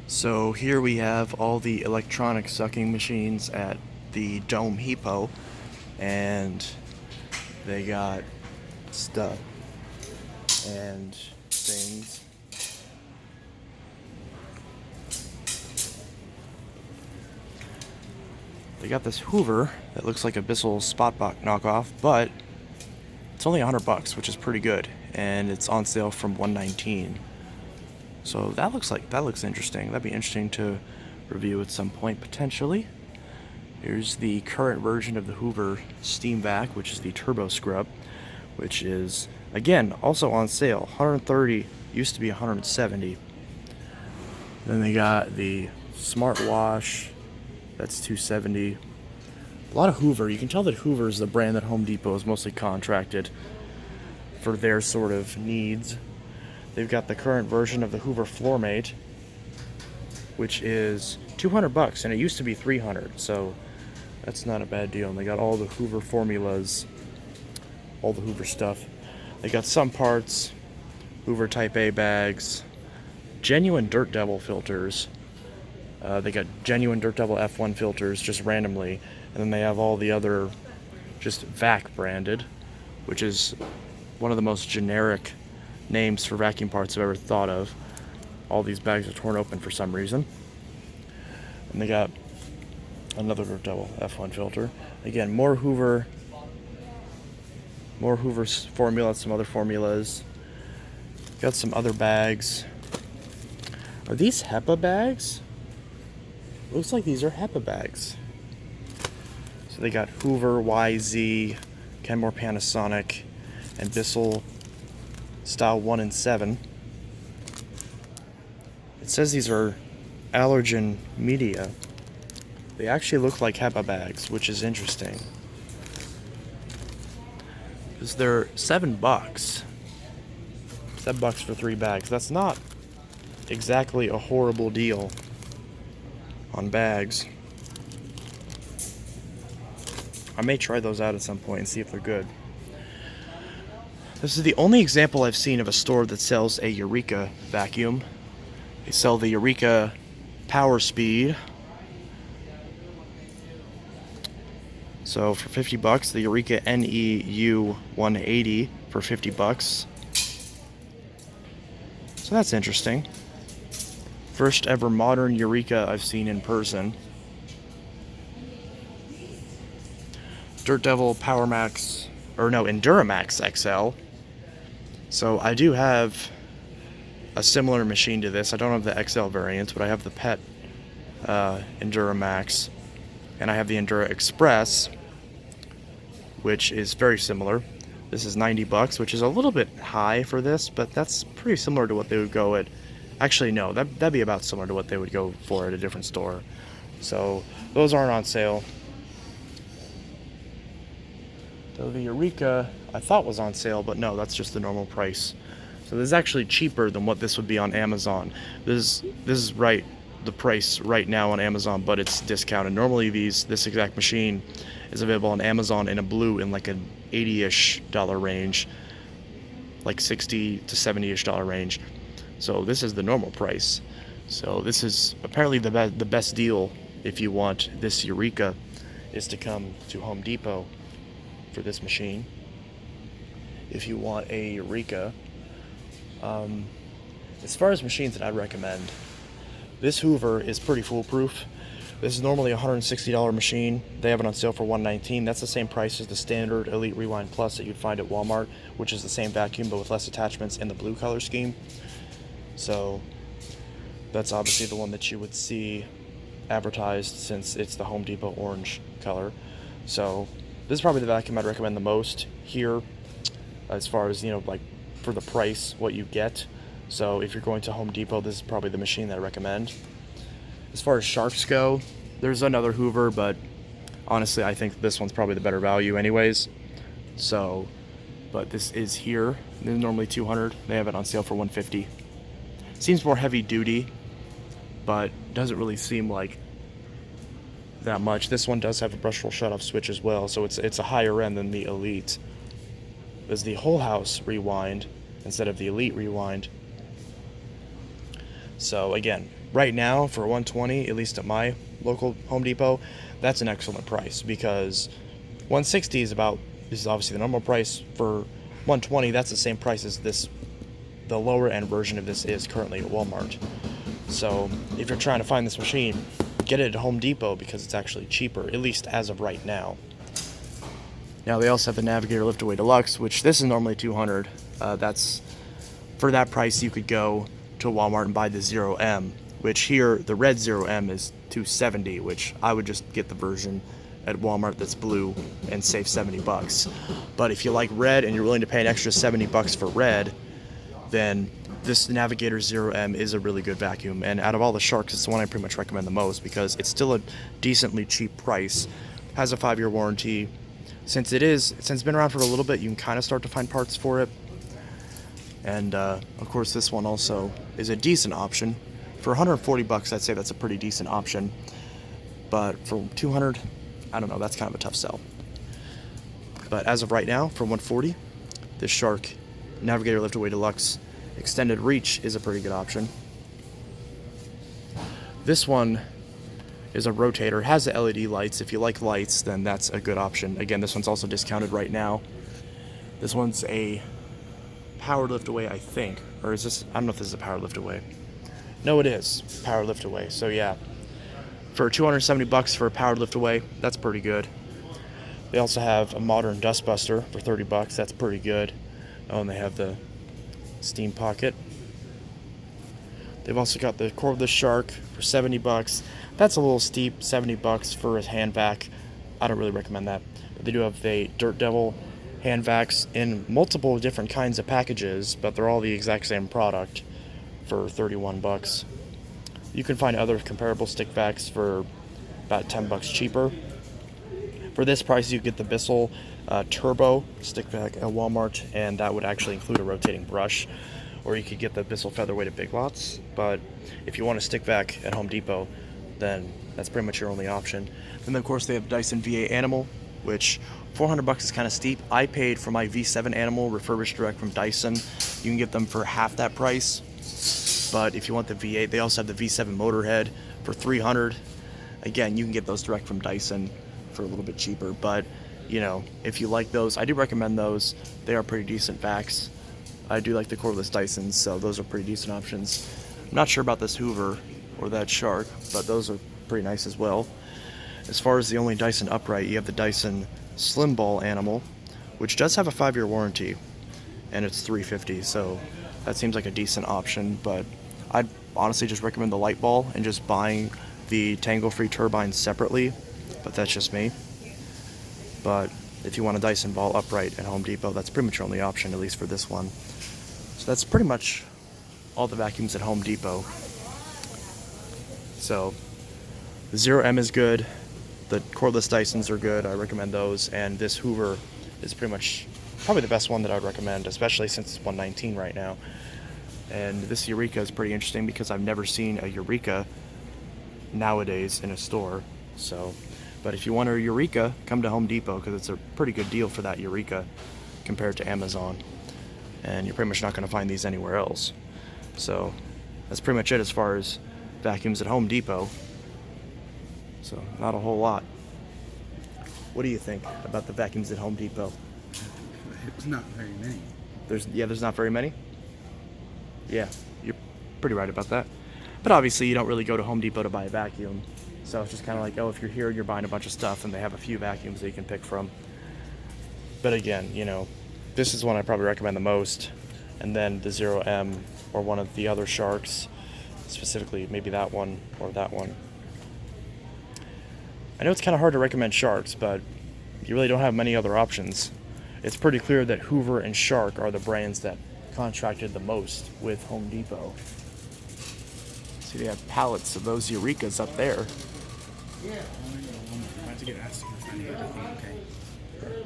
So here we have all the electronic sucking machines at the Dome Depot, and they got stuff and things. They got this Hoover that looks like a Bissell Spotbox knockoff, but it's only $100, which is pretty good, and it's on sale from $119. So that looks interesting. That'd be interesting to review at some point potentially. Here's the current version of the Hoover Steam Vac, which is the Turbo Scrub, which is again also on sale. $130, used to be $170. Then they got the Smart Wash, that's $270. A lot of Hoover. You can tell that Hoover is the brand that Home Depot is mostly contracted for their sort of needs. They've got the current version of the Hoover Floormate, which is $200, and it used to be $300, so that's not a bad deal. And they got all the Hoover formulas, all the Hoover stuff. They got some parts, Hoover Type A bags, genuine Dirt Devil filters. They got genuine Dirt Devil F1 filters just randomly, and then they have all the other just VAC branded, which is one of the most generic names for vacuum parts I've ever thought of. All these bags are torn open for some reason. And they got another Dirt Devil F1 filter. Again, more Hoover's formula, some other formulas. Got some other bags. Are these HEPA bags? Looks like these are HEPA bags. So they got Hoover, YZ, Kenmore Panasonic, and Bissell Style 1 and 7. It says these are allergen media. They actually look like HEPA bags, which is interesting. Because they're $7. $7 for 3 bags. That's not exactly a horrible deal on bags. I may try those out at some point and see if they're good. This is the only example I've seen of a store that sells a Eureka vacuum. They sell the Eureka Power Speed. So for $50, the Eureka NEU 180 for $50. So that's interesting. First ever modern Eureka I've seen in person. Dirt Devil Power Max, or no, Enduramax XL. So I do have a similar machine to this. I don't have the XL variant, but I have the PET Enduramax, and I have the Endura Express, which is very similar. This is $90, which is a little bit high for this, but that's pretty similar to what they would go at. Actually, no, that'd be about similar to what they would go for at a different store. So those aren't on sale. So the Eureka I thought was on sale, but no, that's just the normal price. So this is actually cheaper than what this would be on Amazon. This is the price right now on Amazon, but it's discounted. Normally this exact machine is available on Amazon in a blue in like an $80-ish range, like $60 to $70-ish range. So this is the normal price. So this is apparently the best deal if you want this Eureka, is to come to Home Depot for this machine. If you want a Eureka, as far as machines that I'd recommend, this Hoover is pretty foolproof. This is normally a $160 machine. They have it on sale for $119. That's the same price as the standard Elite Rewind Plus that you'd find at Walmart, which is the same vacuum but with less attachments in the blue color scheme. So that's obviously the one that you would see advertised, since it's the Home Depot orange color. So this is probably the vacuum I'd recommend the most here, as far as, like for the price, what you get. So if you're going to Home Depot, this is probably the machine that I recommend. As far as sharks go, there's another Hoover, but honestly I think this one's probably the better value anyways. So, but this is here. This is normally $200. They have it on sale for $150. Seems more heavy duty, but doesn't really seem like that much. This one does have a brushable shutoff switch as well, so it's a higher end than the Elite. There's the whole house rewind instead of the Elite rewind. So again, right now for 120, at least at my local Home Depot, that's an excellent price, because 160 is obviously the normal price. For 120, that's the same price as the lower end version of this is currently at Walmart. So if you're trying to find this machine, get it at Home Depot because it's actually cheaper, at least as of right now. Now they also have the Navigator Liftaway Deluxe, which this is normally $200. That's for that price you could go to Walmart and buy the 0M, which here the red 0M is $270, which I would just get the version at Walmart that's blue and save $70. But if you like red and you're willing to pay an extra $70 for red, then this Navigator 0M is a really good vacuum. And out of all the Sharks, it's the one I pretty much recommend the most because it's still a decently cheap price. Has a 5-year warranty. Since it's been around for a little bit, you can kind of start to find parts for it. And of course, this one also is a decent option. For $140, I'd say that's a pretty decent option. But for $200, I don't know, that's kind of a tough sell. But as of right now, for $140, this Shark Navigator Liftaway Deluxe Extended Reach is a pretty good option. This one is a rotator, has the LED lights. If you like lights, then that's a good option. Again, this one's also discounted right now. This one's a power liftaway, I think. Or is this, I don't know if this is a power liftaway. No, it is power liftaway. So yeah, for $270 for a power liftaway, that's pretty good. They also have a modern dustbuster for $30. That's pretty good. Oh, and they have the steam pocket. They've also got the cordless Shark for $70. That's a little steep, $70 for a hand vac. I don't really recommend that. But they do have the Dirt Devil hand vacs in multiple different kinds of packages, but they're all the exact same product for $31. You can find other comparable stick vacs for about $10 cheaper. For this price, you get the Bissell Turbo stick vac at Walmart, and that would actually include a rotating brush. Or you could get the Bissell Featherweight at Big Lots. But if you want a stick vac at Home Depot, then that's pretty much your only option. Then of course they have Dyson V8 Animal, which $400 is kind of steep. I paid for my V7 Animal refurbished direct from Dyson. You can get them for half that price. But if you want the V8, they also have the V7 Motorhead for $300. Again, you can get those direct from Dyson for a little bit cheaper. But you know, if you like those, I do recommend those. They are pretty decent vacs. I do like the cordless Dysons, so those are pretty decent options. I'm not sure about this Hoover or that Shark, but those are pretty nice as well. As far as the only Dyson upright, you have the Dyson Slim Ball Animal, which does have a 5-year warranty, and it's $350, so that seems like a decent option. But I'd honestly just recommend the Light Ball and just buying the tangle-free turbines separately, but that's just me. But if you want a Dyson Ball upright at Home Depot, that's pretty much your only option, at least for this one. So that's pretty much all the vacuums at Home Depot. So the 0M is good, the cordless Dysons are good, I recommend those, and this Hoover is pretty much probably the best one that I would recommend, especially since it's $119 right now. And this Eureka is pretty interesting because I've never seen a Eureka nowadays in a store. So, but if you want a Eureka, come to Home Depot because it's a pretty good deal for that Eureka compared to Amazon. And you're pretty much not going to find these anywhere else. So that's pretty much it as far as vacuums at Home Depot. So not a whole lot. What do you think about the vacuums at Home Depot? It's not very many. There's not very many? Yeah, you're pretty right about that. But obviously you don't really go to Home Depot to buy a vacuum. So it's just kind of like, oh, if you're here and you're buying a bunch of stuff and they have a few vacuums that you can pick from. But again, you know, this is one I probably recommend the most. And then the 0M or one of the other Sharks, specifically maybe that one or that one. I know it's kind of hard to recommend Sharks, but you really don't have many other options. It's pretty clear that Hoover and Shark are the brands that contracted the most with Home Depot. See, they have pallets of those Eurekas up there. Yeah. I'm about to get asked if I need everything okay.